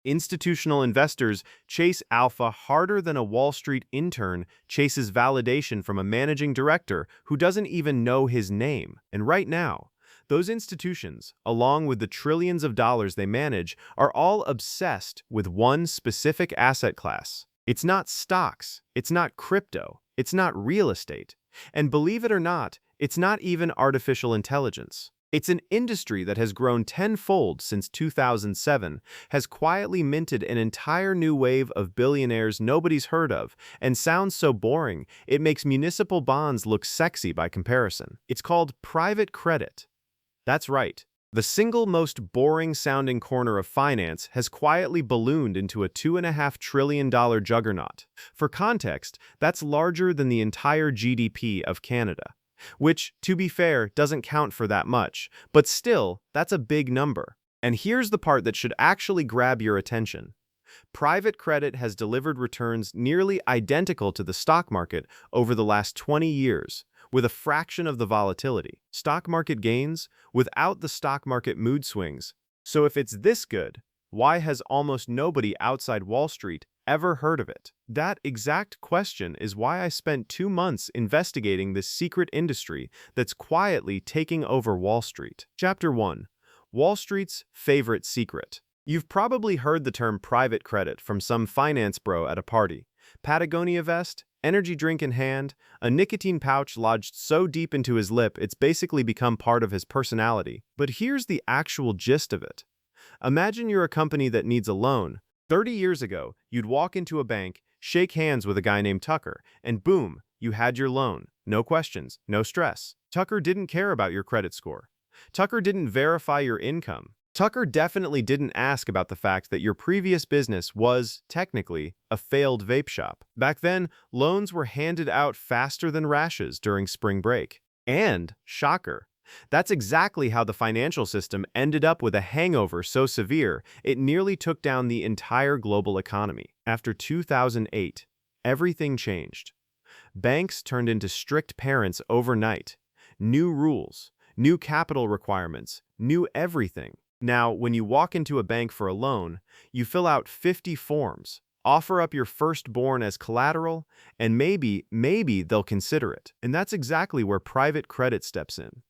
Institutional investors chase alpha harder than a Wall Street intern chases validation from a managing director who doesn't even know his name. And right now, those institutions, along with the trillions of dollars they manage, are all obsessed with one specific asset class. It's not stocks, it's not crypto, it's not real estate. And believe it or not, it's not even artificial intelligence. It's an industry that has grown tenfold since 2007, has quietly minted an entire new wave of billionaires nobody's heard of, and sounds so boring, it makes municipal bonds look sexy by comparison. It's called private credit. That's right. The single most boring-sounding corner of finance has quietly ballooned into a $2.5 trillion juggernaut. For context, that's larger than the entire GDP of Canada. Which, to be fair, doesn't count for that much, but still, that's a big number. And here's the part that should actually grab your attention. Private credit has delivered returns nearly identical to the stock market over the last 20 years, with a fraction of the volatility. Stock market gains without the stock market mood swings. So if it's this good, why has almost nobody outside Wall Street ever heard of it? That exact question is why I spent 2 months investigating this secret industry that's quietly taking over Wall Street. Chapter 1. Wall Street's Favorite Secret. You've probably heard the term private credit from some finance bro at a party. Patagonia vest, energy drink in hand, a nicotine pouch lodged so deep into his lip it's basically become part of his personality. But here's the actual gist of it. Imagine you're a company that needs a loan. 30 years ago, you'd walk into a bank, shake hands with a guy named Tucker, and boom, you had your loan. No questions, no stress. Tucker didn't care about your credit score. Tucker didn't verify your income. Tucker definitely didn't ask about the fact that your previous business was, technically, a failed vape shop. Back then, loans were handed out faster than rashes during spring break. And, shocker, that's exactly how the financial system ended up with a hangover so severe it nearly took down the entire global economy. After 2008, everything changed. Banks turned into strict parents overnight. New rules, new capital requirements, new everything. Now, when you walk into a bank for a loan, you fill out 50 forms, offer up your firstborn as collateral, and maybe they'll consider it. And that's exactly where private credit steps in.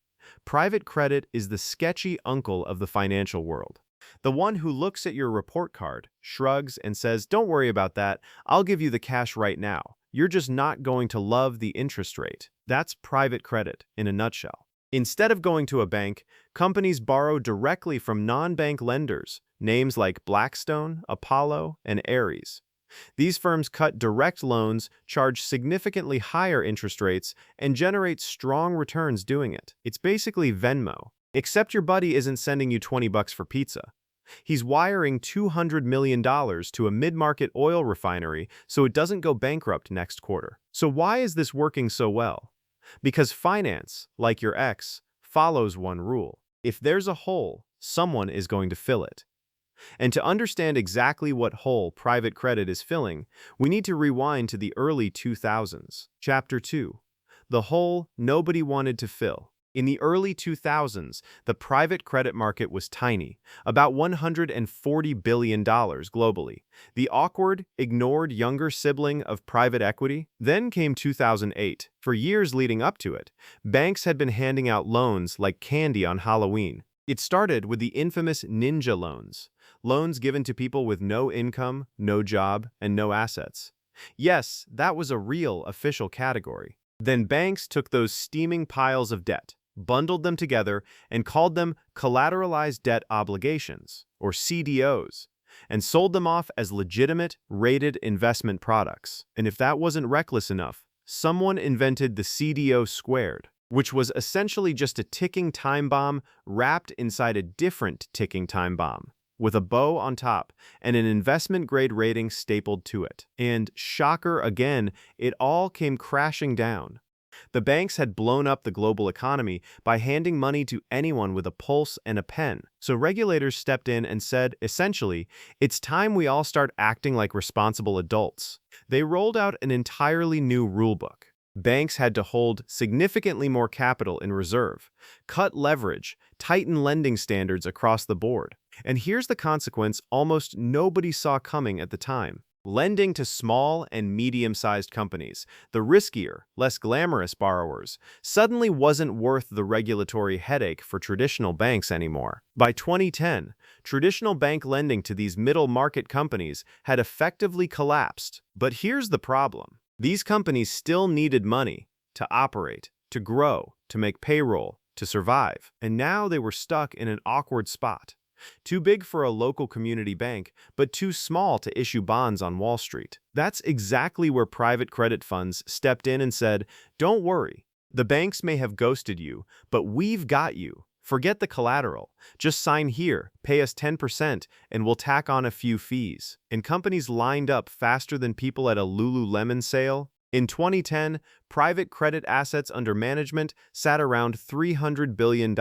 Private credit is the sketchy uncle of the financial world. The one who looks at your report card, shrugs, and says, "Don't worry about that, I'll give you the cash right now. You're just not going to love the interest rate." That's private credit in a nutshell. Instead of going to a bank, companies borrow directly from non-bank lenders, names like Blackstone, Apollo, and Ares. These firms cut direct loans, charge significantly higher interest rates, and generate strong returns doing it. It's basically Venmo, except your buddy isn't sending you 20 bucks for pizza. He's wiring $200 million to a mid-market oil refinery so it doesn't go bankrupt next quarter. So why is this working so well? Because finance, like your ex, follows one rule. If there's a hole, someone is going to fill it. And to understand exactly what hole private credit is filling, we need to rewind to the early 2000s. Chapter 2. The hole nobody wanted to fill. In the early 2000s, the private credit market was tiny, about $140 billion globally. The awkward, ignored younger sibling of private equity. Then came 2008. For years leading up to it, banks had been handing out loans like candy on Halloween. It started with the infamous ninja loans, loans given to people with no income, no job, and no assets. Yes, that was a real official category. Then banks took those steaming piles of debt, bundled them together, and called them collateralized debt obligations, or CDOs, and sold them off as legitimate, rated investment products. And if that wasn't reckless enough, someone invented the CDO², which was essentially just a ticking time bomb wrapped inside a different ticking time bomb, with a bow on top and an investment-grade rating stapled to it. And, shocker again, it all came crashing down. The banks had blown up the global economy by handing money to anyone with a pulse and a pen. So regulators stepped in and said, essentially, it's time we all start acting like responsible adults. They rolled out an entirely new rulebook. Banks had to hold significantly more capital in reserve, cut leverage, tighten lending standards across the board. And here's the consequence almost nobody saw coming at the time. Lending to small and medium-sized companies, the riskier, less glamorous borrowers, suddenly wasn't worth the regulatory headache for traditional banks anymore. By 2010, traditional bank lending to these middle-market companies had effectively collapsed. But here's the problem. These companies still needed money to operate, to grow, to make payroll, to survive. And now they were stuck in an awkward spot. Too big for a local community bank, but too small to issue bonds on Wall Street. That's exactly where private credit funds stepped in and said, "Don't worry. The banks may have ghosted you, but we've got you. Forget the collateral. Just sign here, pay us 10%, and we'll tack on a few fees." And companies lined up faster than people at a Lululemon sale. In 2010, private credit assets under management sat around $300 billion.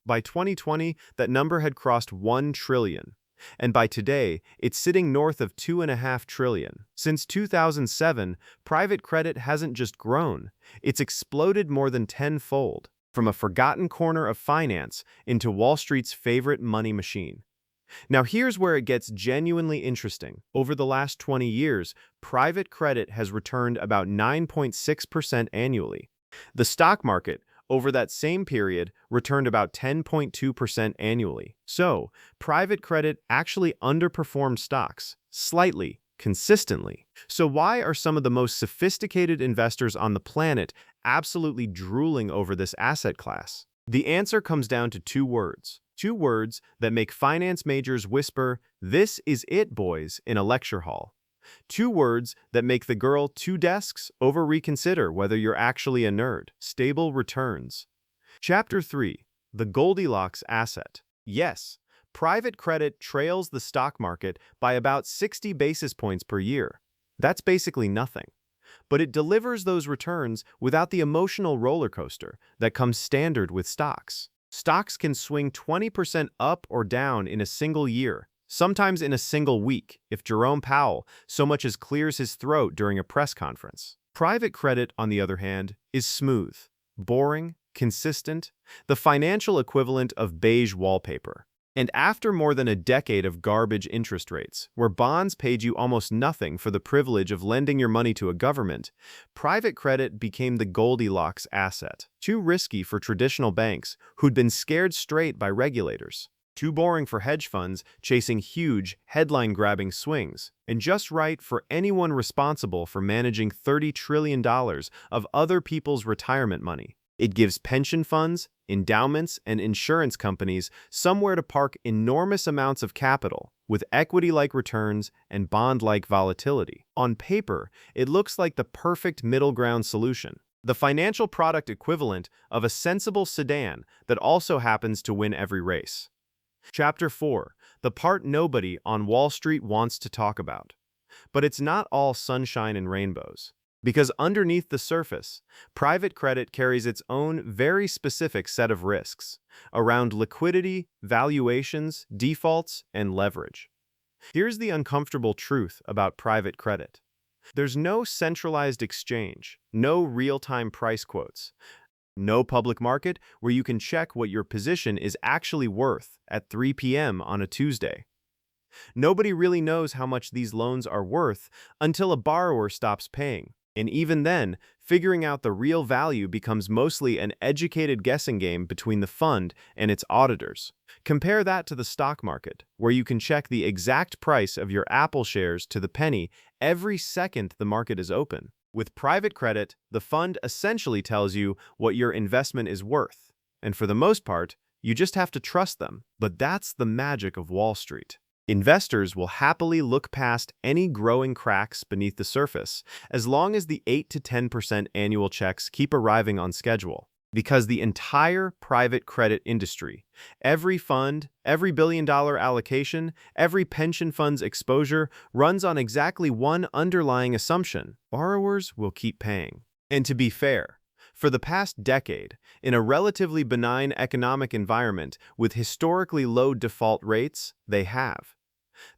By 2020, that number had crossed $1 trillion. And by today, it's sitting north of $2.5 trillion. Since 2007, private credit hasn't just grown, it's exploded more than tenfold, from a forgotten corner of finance into Wall Street's favorite money machine. Now here's where it gets genuinely interesting. Over the last 20 years, private credit has returned about 9.6% annually. The stock market, over that same period, returned about 10.2% annually. So, private credit actually underperformed stocks, slightly, consistently. So why are some of the most sophisticated investors on the planet absolutely drooling over this asset class? The answer comes down to two words. Two words that make finance majors whisper, "This is it, boys," in a lecture hall. Two words that make the girl two desks over reconsider whether you're actually a nerd. Stable returns. Chapter 3. The Goldilocks Asset. Yes, private credit trails the stock market by about 60 basis points per year. That's basically nothing. But it delivers those returns without the emotional roller coaster that comes standard with stocks. Stocks can swing 20% up or down in a single year, sometimes in a single week, if Jerome Powell so much as clears his throat during a press conference. Private credit, on the other hand, is smooth, boring, consistent, the financial equivalent of beige wallpaper. And after more than a decade of garbage interest rates, where bonds paid you almost nothing for the privilege of lending your money to a government, private credit became the Goldilocks asset. Too risky for traditional banks who'd been scared straight by regulators. Too boring for hedge funds chasing huge, headline-grabbing swings, and just right for anyone responsible for managing $30 trillion of other people's retirement money. It gives pension funds, endowments, and insurance companies somewhere to park enormous amounts of capital, with equity-like returns and bond-like volatility. On paper, it looks like the perfect middle ground solution, the financial product equivalent of a sensible sedan that also happens to win every race. Chapter 4. The part nobody on Wall Street wants to talk about. But it's not all sunshine and rainbows. Because underneath the surface, private credit carries its own very specific set of risks around liquidity, valuations, defaults, and leverage. Here's the uncomfortable truth about private credit. There's no centralized exchange, no real-time price quotes, no public market where you can check what your position is actually worth at 3 p.m. on a Tuesday. Nobody really knows how much these loans are worth until a borrower stops paying. And even then, figuring out the real value becomes mostly an educated guessing game between the fund and its auditors. Compare that to the stock market, where you can check the exact price of your Apple shares to the penny every second the market is open. With private credit, the fund essentially tells you what your investment is worth. And for the most part, you just have to trust them. But that's the magic of Wall Street. Investors will happily look past any growing cracks beneath the surface as long as the 8 to 10% annual checks keep arriving on schedule. Because the entire private credit industry, every fund, every billion-dollar allocation, every pension fund's exposure runs on exactly one underlying assumption: borrowers will keep paying. And to be fair, for the past decade, in a relatively benign economic environment with historically low default rates, they have.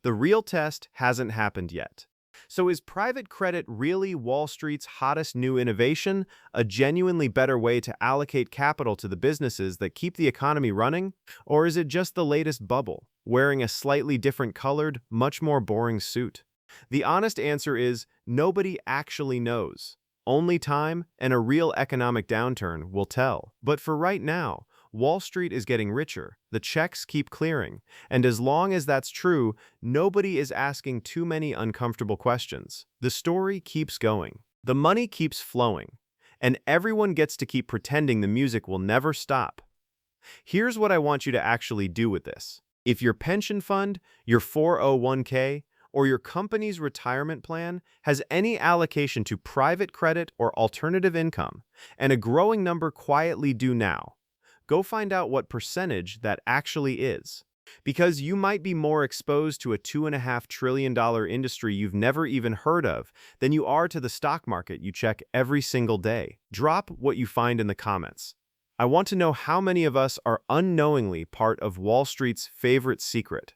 The real test hasn't happened yet. So is private credit really Wall Street's hottest new innovation, a genuinely better way to allocate capital to the businesses that keep the economy running? Or is it just the latest bubble, wearing a slightly different colored, much more boring suit? The honest answer is nobody actually knows. Only time and a real economic downturn will tell. But for right now, Wall Street is getting richer, the checks keep clearing, and as long as that's true, nobody is asking too many uncomfortable questions. The story keeps going. The money keeps flowing, and everyone gets to keep pretending the music will never stop. Here's what I want you to actually do with this. If your pension fund, your 401k, or your company's retirement plan has any allocation to private credit or alternative income, and a growing number quietly do now, go find out what percentage that actually is. Because you might be more exposed to a $2.5 trillion industry you've never even heard of than you are to the stock market you check every single day. Drop what you find in the comments. I want to know how many of us are unknowingly part of Wall Street's favorite secret.